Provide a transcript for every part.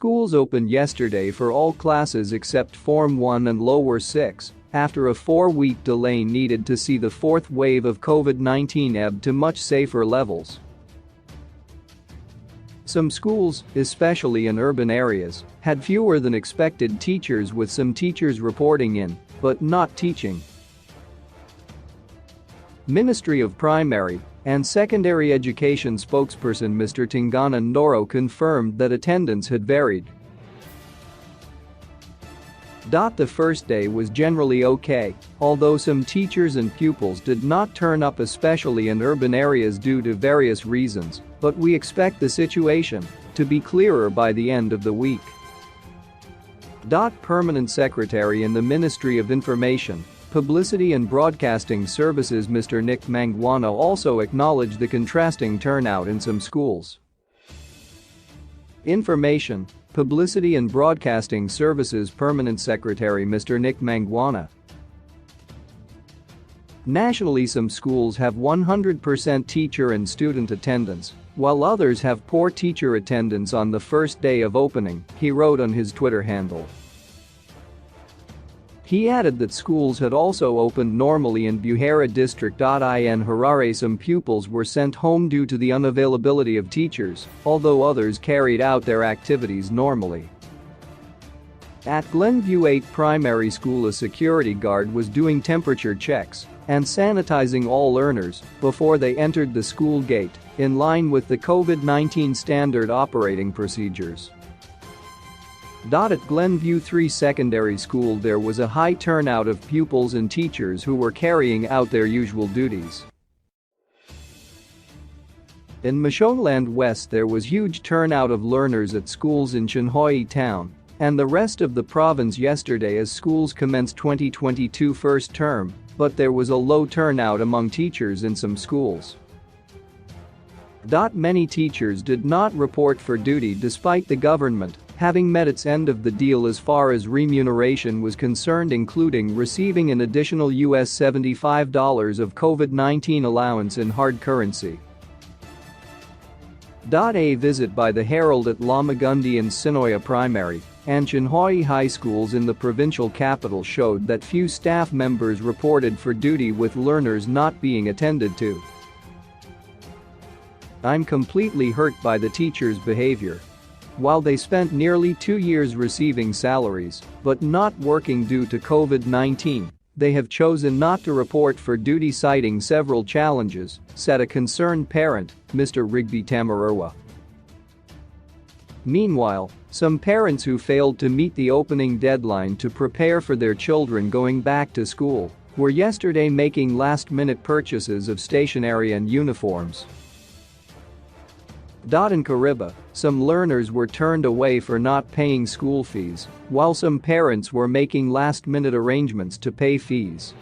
Schools opened yesterday for all classes except Form 1 and Lower 6, after a 4-week delay needed to see the fourth wave of COVID-19 ebb to much safer levels. Some schools, especially in urban areas, had fewer than expected teachers, with some teachers reporting in, but not teaching. Ministry of Primary and Secondary Education spokesperson Mr. Tingana Ndoro confirmed that attendance had varied. The first day was generally okay, although some teachers and pupils did not turn up, especially in urban areas due to various reasons, but we expect the situation to be clearer by the end of the week. Permanent Secretary in the Ministry of Information, Publicity and Broadcasting Services Mr. Nick Mangwana also acknowledged the contrasting turnout in some schools. Information, Publicity and Broadcasting Services Permanent Secretary Mr. Nick Mangwana. Nationally, some schools have 100% teacher and student attendance, while others have poor teacher attendance on the first day of opening, he wrote on his Twitter handle. He added that schools had also opened normally in Buhera district. In Harare, some pupils were sent home due to the unavailability of teachers, although others carried out their activities normally. At Glenview 8 Primary School, a security guard was doing temperature checks and sanitizing all learners before they entered the school gate, in line with the COVID-19 standard operating procedures. At Glenview 3 Secondary School, there was a high turnout of pupils and teachers who were carrying out their usual duties. In Mashonaland West, there was huge turnout of learners at schools in Chinhoyi town and the rest of the province yesterday as schools commenced 2022 first term, but there was a low turnout among teachers in some schools. Many teachers did not report for duty despite the government having met its end of the deal as far as remuneration was concerned, including receiving an additional $75 of COVID-19 allowance in hard currency. A visit by the Herald at Lamagundi and Sinoya Primary and Chinhoyi High Schools in the provincial capital showed that few staff members reported for duty, with learners not being attended to. "I'm completely hurt by the teachers' behavior. While they spent nearly 2 years receiving salaries but not working due to COVID-19, they have chosen not to report for duty, citing several challenges," said a concerned parent, Mr. Rigby Tamarurwa. Meanwhile, some parents who failed to meet the opening deadline to prepare for their children going back to school were yesterday making last-minute purchases of stationery and uniforms. In Kariba, some learners were turned away for not paying school fees, while some parents were making last-minute arrangements to pay fees.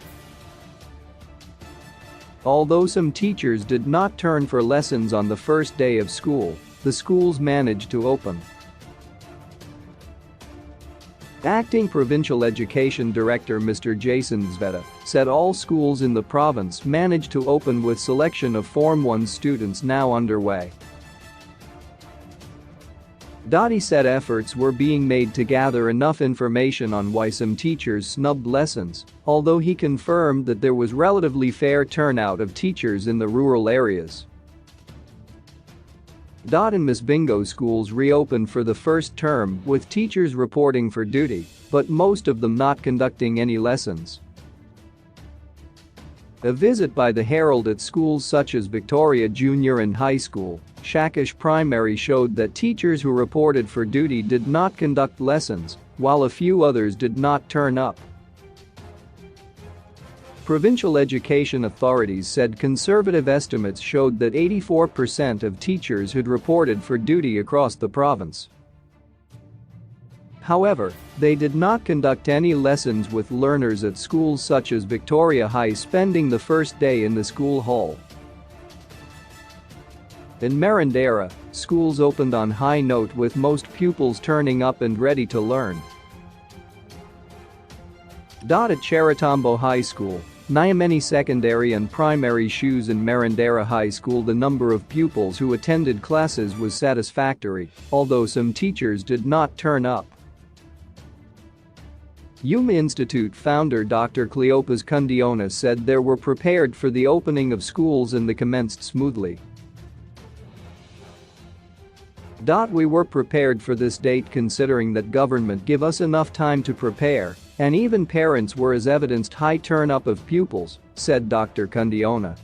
Although some teachers did not turn for lessons on the first day of school, the schools managed to open. Acting Provincial Education Director Mr. Jason Zveta said all schools in the province managed to open, with selection of Form 1 students now underway. He said efforts were being made to gather enough information on why some teachers snubbed lessons, although he confirmed that there was relatively fair turnout of teachers in the rural areas. In Miss Bingo, schools reopened for the first term, with teachers reporting for duty, but most of them not conducting any lessons. A visit by the Herald at schools such as Victoria Junior and High School, Shakish Primary showed that teachers who reported for duty did not conduct lessons, while a few others did not turn up. Provincial education authorities said conservative estimates showed that 84% of teachers had reported for duty across the province. However, they did not conduct any lessons, with learners at schools such as Victoria High spending the first day in the school hall. In Marandera, schools opened on high note, with most pupils turning up and ready to learn. At Charitambo High School, Nyameni Secondary and Primary Schools in Marandera High School. The number of pupils who attended classes was satisfactory, although some teachers did not turn up. Yuma Institute founder Dr. Cleopas Kundiona said they were prepared for the opening of schools and they commenced smoothly. We were prepared for this date considering that government give us enough time to prepare, and even parents were as evidenced high turn-up of pupils, said Dr. Kundiona.